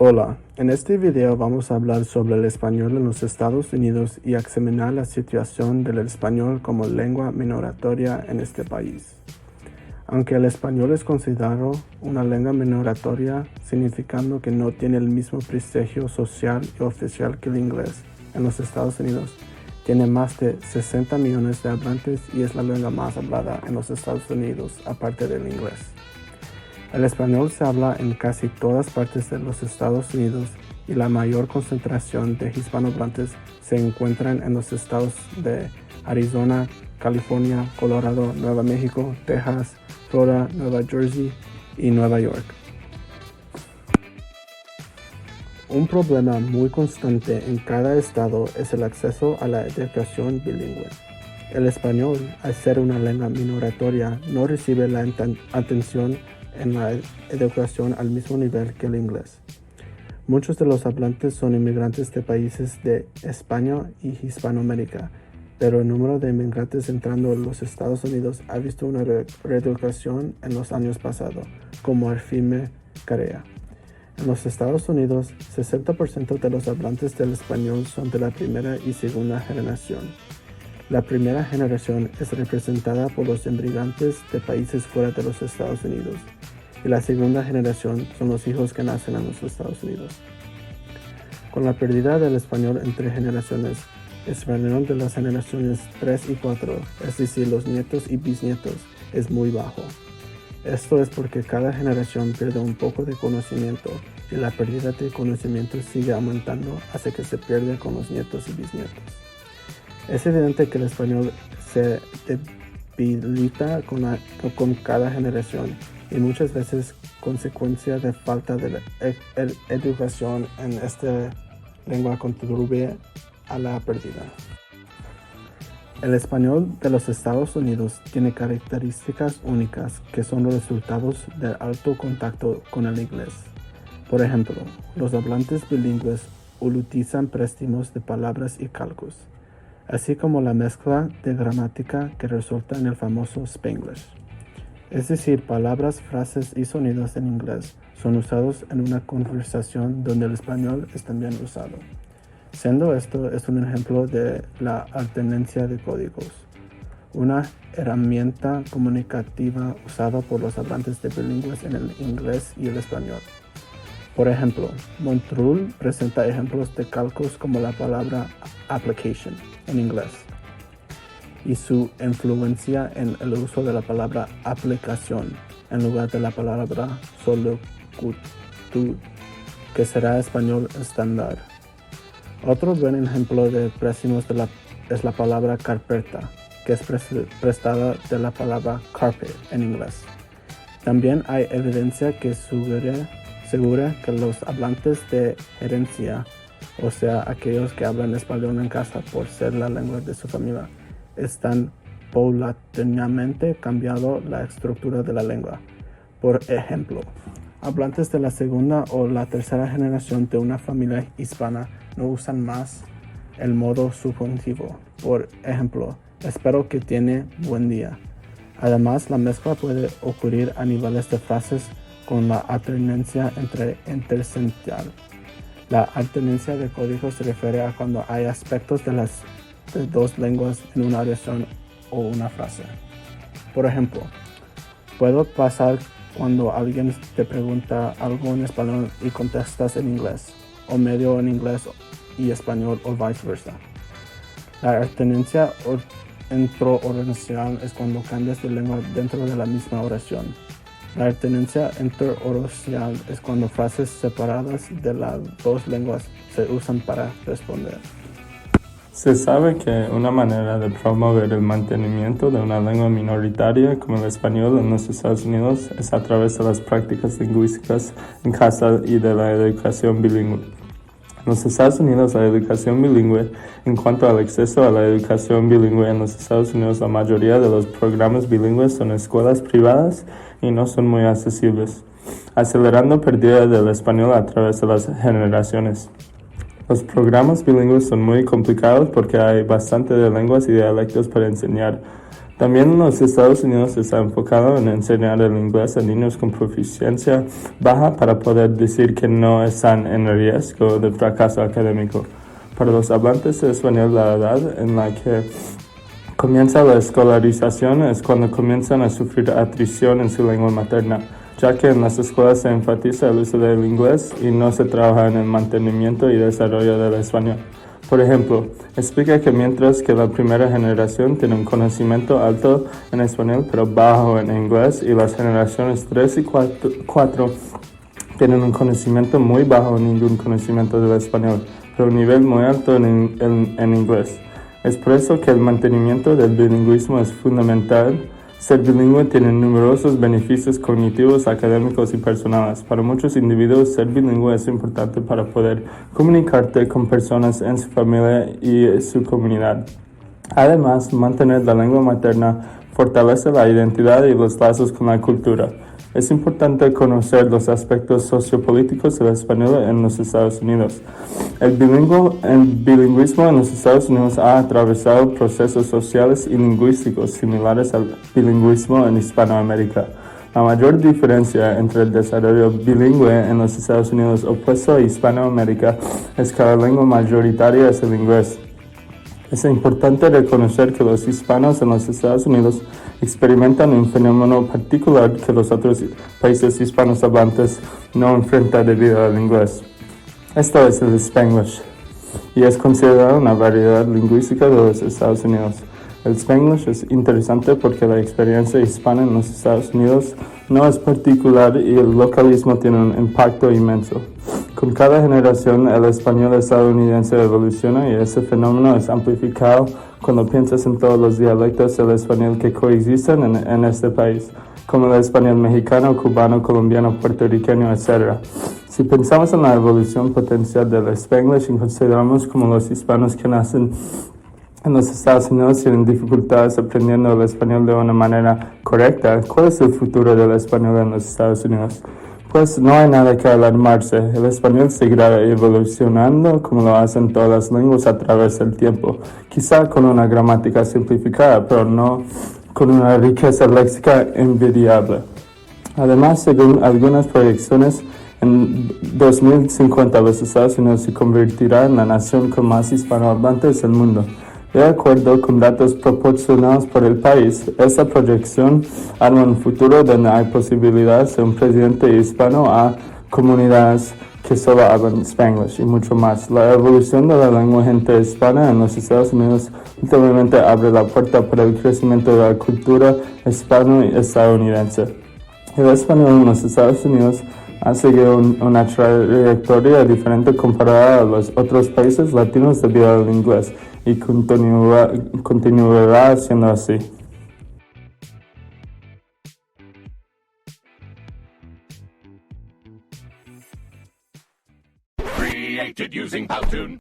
Hola, en este video vamos a hablar sobre el español en los Estados Unidos y examinar la situación del español como lengua minoritaria en este país. Aunque el español es considerado una lengua minoritaria, significando que no tiene el mismo prestigio social y oficial que el inglés en los Estados Unidos, tiene más de 60 millones de hablantes y es la lengua más hablada en los Estados Unidos, aparte del inglés. El español se habla en casi todas partes de los Estados Unidos y la mayor concentración de hispanohablantes se encuentran en los estados de Arizona, California, Colorado, Nuevo México, Texas, Florida, Nueva Jersey y Nueva York. Un problema muy constante en cada estado es el acceso a la educación bilingüe. El español, al ser una lengua minoritaria, no recibe la atención en la educación al mismo nivel que el inglés. Muchos de los hablantes son inmigrantes de países de España y Hispanoamérica, pero el número de inmigrantes entrando a los Estados Unidos ha visto una reeducación en los años pasados, como afirma Carea. En los Estados Unidos, 60% de los hablantes del español son de la primera y segunda generación. La primera generación es representada por los inmigrantes de países fuera de los Estados Unidos, y la segunda generación son los hijos que nacen en los Estados Unidos. Con la pérdida del español entre generaciones, el español de las generaciones 3 y 4, es decir, los nietos y bisnietos, es muy bajo. Esto es porque cada generación pierde un poco de conocimiento y la pérdida de conocimiento sigue aumentando hasta que se pierde con los nietos y bisnietos. Es evidente que el español se debilita con cada generación y muchas veces consecuencia de falta de educación en esta lengua contribuye a la pérdida. El español de los Estados Unidos tiene características únicas que son los resultados del alto contacto con el inglés. Por ejemplo, los hablantes bilingües utilizan préstamos de palabras y calcos, así como la mezcla de gramática que resulta en el famoso Spanglish. Es decir, palabras, frases y sonidos en inglés son usados en una conversación donde el español es también usado. Siendo esto es un ejemplo de la alternancia de códigos, una herramienta comunicativa usada por los hablantes de bilingües en el inglés y el español. Por ejemplo, Montrul presenta ejemplos de calcos como la palabra application en inglés y su influencia en el uso de la palabra aplicación en lugar de la palabra solicitud, que será español estándar. Otro buen ejemplo de préstamos es la palabra carpeta, que es prestada de la palabra carpet en inglés. También hay evidencia que asegura que los hablantes de herencia, o sea, aquellos que hablan español en casa por ser la lengua de su familia, están paulatinamente cambiando la estructura de la lengua. Por ejemplo, hablantes de la segunda o la tercera generación de una familia hispana no usan más el modo subjuntivo. Por ejemplo, espero que tiene buen día. Además, la mezcla puede ocurrir a niveles de frases con la alternancia entre interseccional. La alternancia de códigos se refiere a cuando hay aspectos de las dos lenguas en una oración o una frase. Por ejemplo, puede pasar cuando alguien te pregunta algo en español y contestas en inglés, o medio en inglés y español, o viceversa. La alternancia intraoracional es cuando cambias de lengua dentro de la misma oración. La alternancia interoracional es cuando frases separadas de las dos lenguas se usan para responder. Se sabe que una manera de promover el mantenimiento de una lengua minoritaria como el español en los Estados Unidos es a través de las prácticas lingüísticas en casa y de la educación bilingüe. En los Estados Unidos, la educación bilingüe, en cuanto al acceso a la educación bilingüe en los Estados Unidos, la mayoría de los programas bilingües son escuelas privadas y no son muy accesibles, acelerando pérdida del español a través de las generaciones. Los programas bilingües son muy complicados porque hay bastante de lenguas y dialectos para enseñar. También en los Estados Unidos se está enfocado en enseñar el inglés a niños con proficiencia baja para poder decir que no están en riesgo de fracaso académico. Para los hablantes de español, la edad en la que comienza la escolarización es cuando comienzan a sufrir atrición en su lengua materna, ya que en las escuelas se enfatiza el uso del inglés y no se trabaja en el mantenimiento y desarrollo del español. Por ejemplo, explica que mientras que la primera generación tiene un conocimiento alto en español pero bajo en inglés, y las generaciones 3 y 4 tienen un conocimiento muy bajo o ningún conocimiento del español, pero un nivel muy alto en inglés. Es por eso que el mantenimiento del bilingüismo es fundamental. Ser bilingüe tiene numerosos beneficios cognitivos, académicos y personales. Para muchos individuos, ser bilingüe es importante para poder comunicarte con personas en su familia y su comunidad. Además, mantener la lengua materna fortalece la identidad y los lazos con la cultura. Es importante conocer los aspectos sociopolíticos del español en los Estados Unidos. El bilingüismo en los Estados Unidos ha atravesado procesos sociales y lingüísticos similares al bilingüismo en Hispanoamérica. La mayor diferencia entre el desarrollo bilingüe en los Estados Unidos opuesto a Hispanoamérica es que la lengua mayoritaria es el inglés. Es importante reconocer que los hispanos en los Estados Unidos experimentan un fenómeno particular que los otros países hispanos hablantes no enfrentan debido al inglés. Esto es el Spanglish, y es considerado una variedad lingüística de los Estados Unidos. El Spanglish es interesante porque la experiencia hispana en los Estados Unidos no es particular y el localismo tiene un impacto inmenso. Con cada generación, el español estadounidense evoluciona y ese fenómeno es amplificado cuando piensas en todos los dialectos del español que coexisten en este país, como el español mexicano, cubano, colombiano, puertorriqueño, etc. Si pensamos en la evolución potencial del Spanglish y consideramos como los hispanos que nacen en los Estados Unidos tienen dificultades aprendiendo el español de una manera correcta, ¿cuál es el futuro del español en los Estados Unidos? Pues no hay nada que alarmarse. El español seguirá evolucionando como lo hacen todas las lenguas a través del tiempo, quizá con una gramática simplificada, pero no con una riqueza léxica envidiable. Además, según algunas proyecciones, en 2050 los Estados Unidos se convertirá en la nación con más hispanohablantes del mundo. De acuerdo con datos proporcionados por el país, esta proyección arma un futuro donde hay posibilidades de un presidente hispano a comunidades que solo hablan Spanglish y mucho más. La evolución de la lengua gente hispana en los Estados Unidos últimamente abre la puerta para el crecimiento de la cultura hispano y estadounidense. El español en los Estados Unidos ha seguido una trayectoria diferente comparada a los otros países latinos debido al inglés, y continuará siendo así. Created using Powtoon.